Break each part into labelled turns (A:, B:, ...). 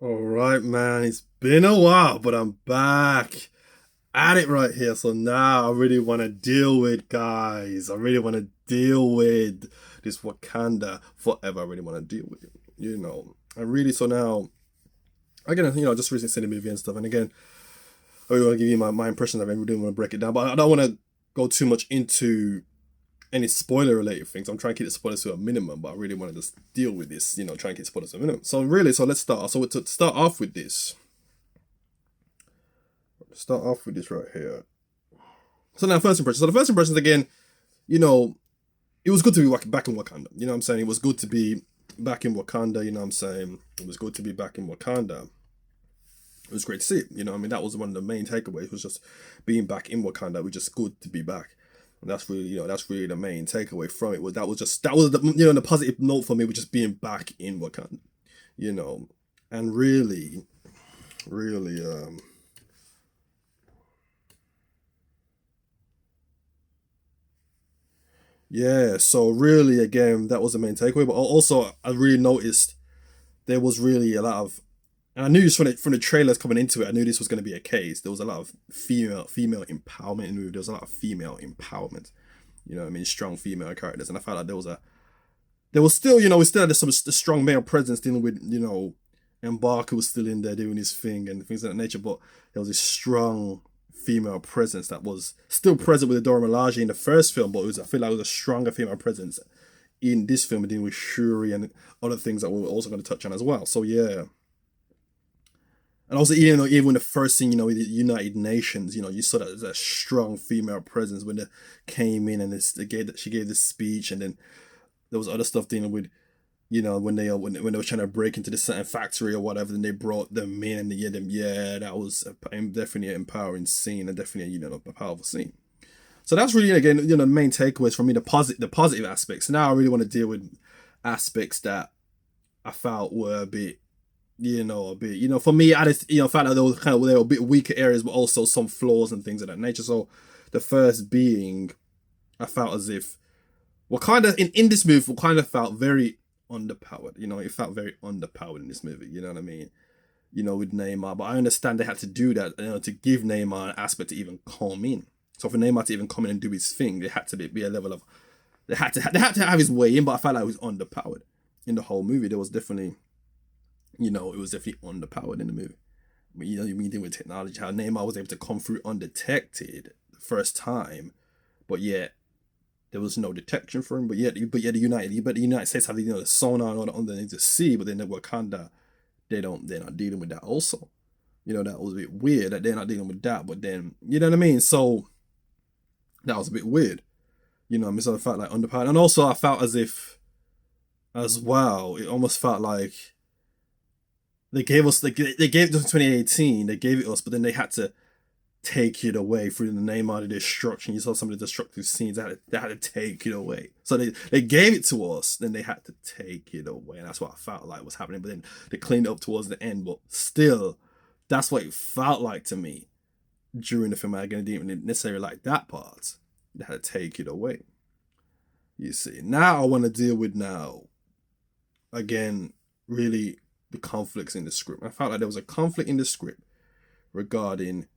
A: All right, man. It's been a while, but I'm back at it right here. So now I really want to deal with, guys. I really want to deal with this Wakanda forever. I really want to deal with it. I really, so now, again, just recently seen the movie and stuff. And again, I really want to give you my impression of it. I really want to break it down, but I don't want to go too much into any spoiler related things. I'm trying to keep the spoilers to a minimum, but I really want to just deal with this, try and keep spoilers to a minimum. So really, so let's start. So to start off with this, right here. So now first impressions. So the first impressions again, you know, it was good to be back in Wakanda. You know what I'm saying? It was good to be back in Wakanda, you know what I'm saying? It was good to be back in Wakanda. It was great to see it. I mean, that was one of the main takeaways, was just being back in Wakanda. It was just good to be back. And that's really, that's really the main takeaway from it. Was that was the the positive note for me, was just being back in Wakanda, you know, and really, really, yeah. So really, again, that was the main takeaway. But also, I really noticed there was really a lot of, and I knew this from the trailers coming into it. I knew this was going to be a case. There was a lot of female empowerment in the movie. There was a lot of female empowerment. You know what I mean? Strong female characters. And I felt like there was still, we still had some strong male presence dealing with, and Barker was still in there doing his thing and things of that nature. But there was this strong female presence that was still present with Dora Milaje in the first film, but I feel like it was a stronger female presence in this film, dealing with Shuri and other things that we're also going to touch on as well. So yeah. And also, even the first scene, with the United Nations, you saw that there's a strong female presence when they came in and she gave this speech, and then there was other stuff dealing with, when they were trying to break into the certain factory or whatever, then they brought them in, and that was definitely an empowering scene, and definitely a powerful scene. So that's really, again, the main takeaways for me, the positive aspects. Now I really want to deal with aspects that I felt were a bit, for me, I just, found out there were a bit weaker areas, but also some flaws and things of that nature. So the first being, I felt as if Wakanda in this movie kind of felt very underpowered. It felt very underpowered in this movie. You know what I mean? With Neymar, but I understand they had to do that, to give Neymar an aspect to even come in. So for Neymar to even come in and do his thing, they had to be a level of, they had to have his way in. But I felt like it was underpowered in the whole movie. There was definitely, it was definitely underpowered in the movie. But you mean with technology, how Neymar was able to come through undetected the first time, but yet there was no detection for him. But yet the United States have the sonar and all that underneath the sea, but then the Wakanda, they're not dealing with that also. That was a bit weird that they're not dealing with that, but then you know what I mean. So that was a bit weird. I mean, so I felt like underpowered, and also I felt as if, as well, it almost felt like they gave it to us in 2018. They gave it us, but then they had to take it away through the name of the destruction. You saw some of the destructive scenes. They had to take it away. So they gave it to us, then they had to take it away, and that's what I felt like was happening. But then they cleaned it up towards the end. But still, that's what it felt like to me during the film. I didn't even necessarily like that part. They had to take it away. You see. Now I want to deal with again, really, the conflicts in the script. I felt like there was a conflict in the script regarding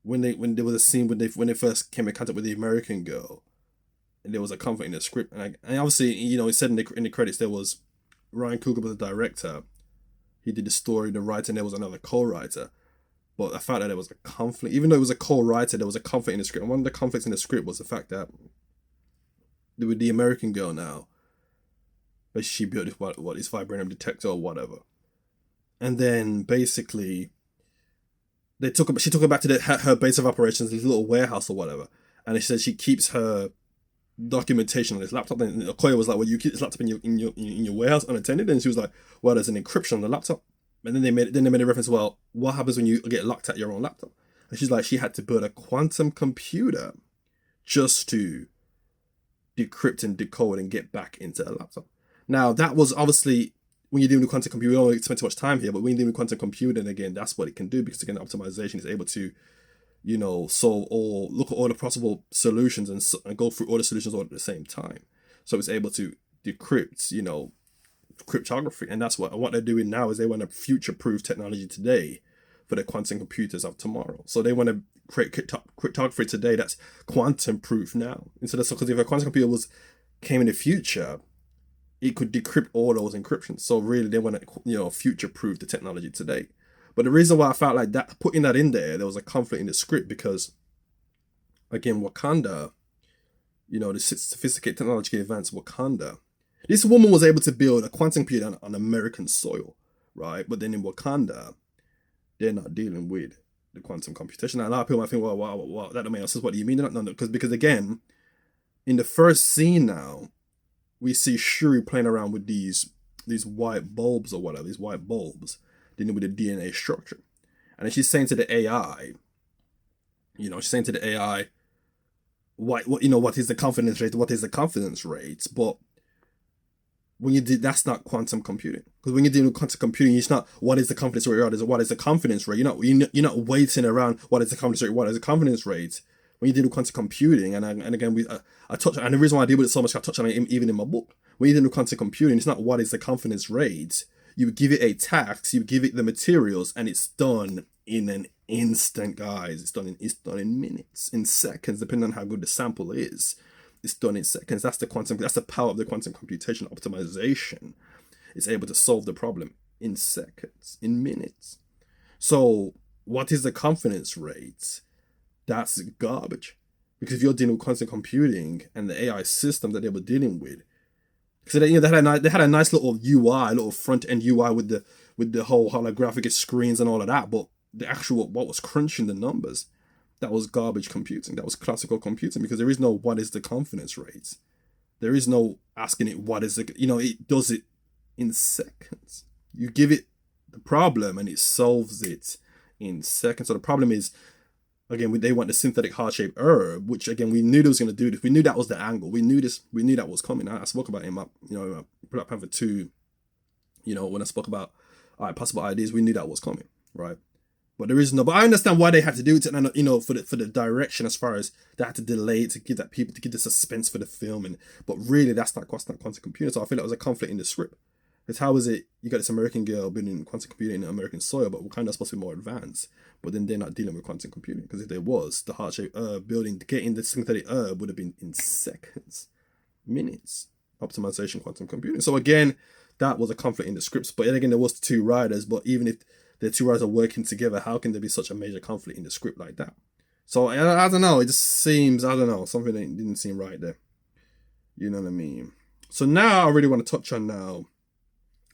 A: when there was a scene when they first came in contact with the American girl, and there was a conflict in the script, and obviously, it said in the credits there was Ryan Coogler was the director. He did the story, the writer, and there was another co-writer. But I felt that there was a conflict, even though it was a co-writer, there was a conflict in the script. And one of the conflicts in the script was the fact that with the American girl now, but she built this vibranium detector or whatever, and then basically she took her back to her base of operations, this little warehouse or whatever, and she said she keeps her documentation on this laptop. And Okoye was like, "Well, you keep this laptop in your warehouse unattended?" And she was like, "Well, there's an encryption on the laptop." And then they made a reference. Well, what happens when you get locked at your own laptop? And she's like, she had to build a quantum computer just to decrypt and decode and get back into a laptop. Now that was obviously, when you're dealing with quantum computing, we don't spend too much time here, but when you're dealing with quantum computing, again, that's what it can do, because again, optimization is able to, solve or look at all the possible solutions and go through all the solutions all at the same time. So it's able to decrypt, cryptography, and that's what they're doing now is they want to future-proof technology today for the quantum computers of tomorrow. So they want to create cryptography today that's quantum-proof now. Instead of, because if a quantum computer came in the future, it could decrypt all those encryptions. So really, they want to future-proof the technology today. But the reason why I felt like that, putting that in there was a conflict in the script because, again, Wakanda, the sophisticated technologically advanced Wakanda. This woman was able to build a quantum computer on American soil, right? But then in Wakanda, they're not dealing with the quantum computation. And a lot of people might think, well, that don't make sense. What do you mean? No, because again, in the first scene now, we see Shuri playing around with these white bulbs or whatever, these white bulbs, dealing with the DNA structure. And then she's saying to the AI, what is the confidence rate? What is the confidence rate? But when you did, that's not quantum computing. Because when you're dealing with quantum computing, it's not what is the confidence rate, what is the confidence rate. You're not waiting around what is the confidence rate, what is the confidence rate. When you deal with quantum computing, and again, I touch, and the reason why I deal with it so much, I touch on it even in my book. When you deal with quantum computing, it's not what is the confidence rate. You give it a task, you give it the materials, and it's done in an instant, guys. It's done in minutes, in seconds, depending on how good the sample is. It's done in seconds. That's the power of the quantum computation optimization. It's able to solve the problem in seconds, in minutes. So what is the confidence rate? That's garbage. Because if you're dealing with quantum computing and the AI system that they were dealing with, so they had a nice little UI, little front end UI with the whole holographic screens and all of that, but the actual what was crunching the numbers, that was garbage computing. That was classical computing, because there is no what is the confidence rate. There is no asking it what is it does it in seconds. You give it the problem and it solves it in seconds. So the problem is, again, they want the synthetic heart-shaped herb, which again we knew they was going to do this. We knew that was the angle. We knew this. We knew that was coming. I spoke about it in my Black Panther 2. When I spoke about possible ideas, we knew that was coming, right? But there is no. But I understand why they had to do it, and for the direction, as far as they had to delay it to give the suspense for the film, but really that's not quantum computing. So I feel that was a conflict in the script. Because how is it you got this American girl building quantum computing in American soil, but Wakanda's supposed to be more advanced, but then they're not dealing with quantum computing? Because if there was, the heart-shaped herb getting the synthetic herb would have been in seconds, minutes, optimization, quantum computing. So again, that was a conflict in the scripts. But then again, there was two writers, but even if the two writers are working together, how can there be such a major conflict in the script like that? So I don't know, it just seems, something that didn't seem right there. You know what I mean? So now I really want to touch on now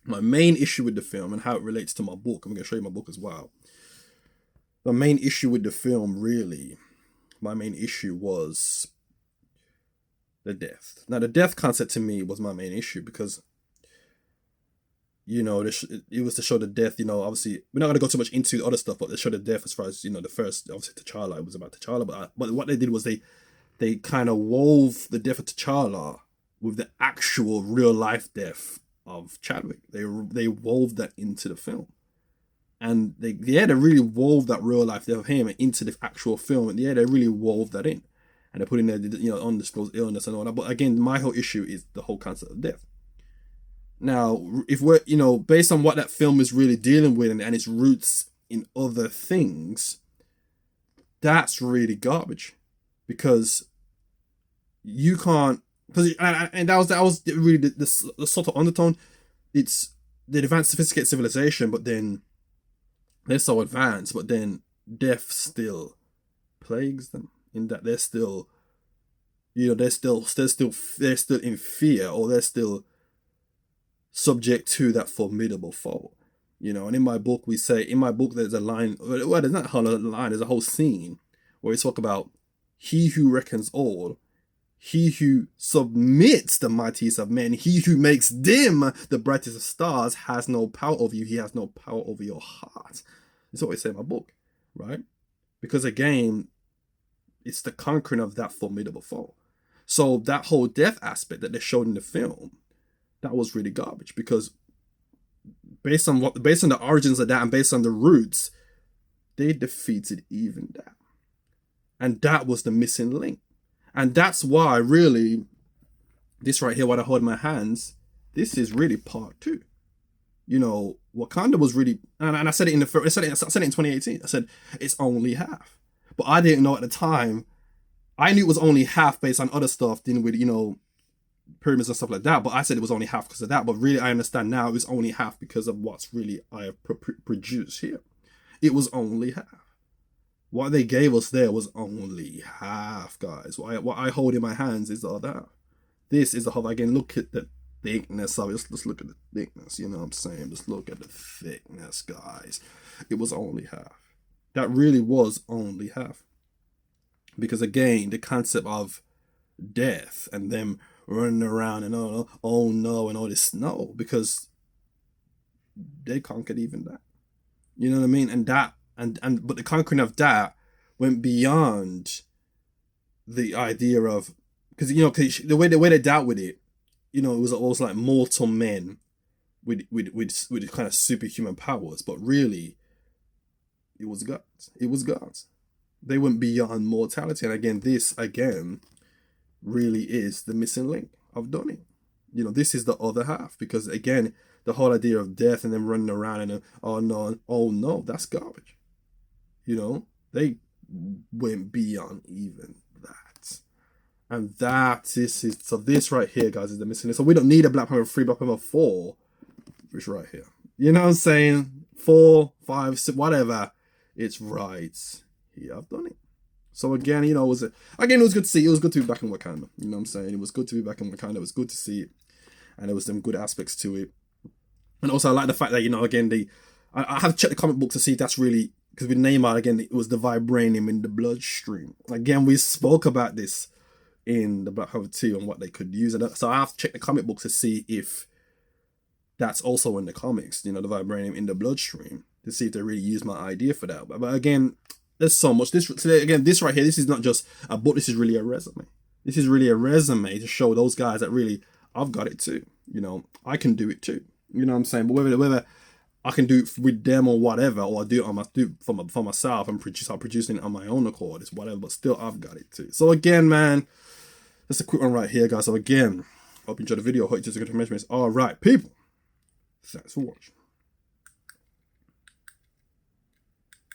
A: my main issue with the film and how it relates to my book. I'm going to show you my book as well. The main issue with the film, really, my main issue was the death. Now, the death concept to me was my main issue because, it was to show the death, obviously, we're not going to go too much into the other stuff, but to show the death as far as, the first, obviously, T'Challa, it was about T'Challa, but what they did was they kind of wove the death of T'Challa with the actual real-life death of Chadwick. They wove that into the film. And they really wove that real life death of him into the actual film. And they really wove that in. And they put in there, undisclosed illness and all that. But again, my whole issue is the whole concept of death. Now, if we're, based on what that film is really dealing with and its roots in other things, that's really garbage. Because you can't, and that was really the sort of undertone. It's the advanced, sophisticated civilization, but then they're so advanced, but then death still plagues them. In that they're still, they're still in fear, or they're still subject to that formidable foe. And in my book, there's a line. Well, there's not a whole line. There's a whole scene where we talk about he who reckons all. He who submits the mightiest of men, he who makes dim the brightest of stars, has no power over you. He has no power over your heart. That's what I say in my book, right? Because again, it's the conquering of that formidable foe. So that whole death aspect that they showed in the film, that was really garbage. Because based on the origins of that and based on the roots, they defeated even that. And that was the missing link. And that's why, really, this right here, what I hold in my hands, this is really part two. You know, Wakanda was really, and I said it in the first, I said it in 2018. I said it's only half, but I didn't know at the time. I knew it was only half based on other stuff dealing with, you know, pyramids and stuff like that. But I said it was only half because of that. But really, I understand now it was only half because of what's really I have produced here. It was only half. What they gave us there was only half, guys. What I hold in my hands is the other half. This is the half. Again, look at the thickness of it. Let's look at the thickness. You know what I'm saying? Just look at the thickness, guys. It was only half. That really was only half. Because again, the concept of death and them running around and oh no and all this, no, because they conquered even that. You know what I mean? And that and but the conquering of that went beyond the idea of, because you know, cause the way they dealt with it, you know, it was almost like mortal men with kind of superhuman powers, but really it was gods. It was gods. They went beyond mortality. And again, this again really is the missing link of Donnie. You know, this is the other half, because again, the whole idea of death and them running around and oh no, that's garbage. You know, they went beyond even that. And so this right here, guys, is the missing link. So we don't need a Black Panther 3, Black Panther 4, which right here. You know what I'm saying? 4, 5, 6, whatever. It's right here. I've done it. So again, you know, it was good to see. It was good to be back in Wakanda. You know what I'm saying? It was good to be back in Wakanda. It was good to see it. And there was some good aspects to it. And also I like the fact that, you know, again, I have to check the comic book to see if that's really, because with Neymar, again, it was the vibranium in the bloodstream. Again, we spoke about this in the Black Panther 2 and what they could use. So I have to check the comic book to see if that's also in the comics, you know, the vibranium in the bloodstream, to see if they really use my idea for that. But again, there's so much. This right here, this is not just a book, this is really a resume. This is really a resume to show those guys that really, I've got it too. You know, I can do it too. You know what I'm saying? But whether I can do it with them or whatever, or I do it for myself and start producing it on my own accord, it's whatever, but still I've got it too. So again, man, that's a quick one right here, guys. So again, hope you enjoyed the video. Hope you took good information. All right, people. Thanks for watching.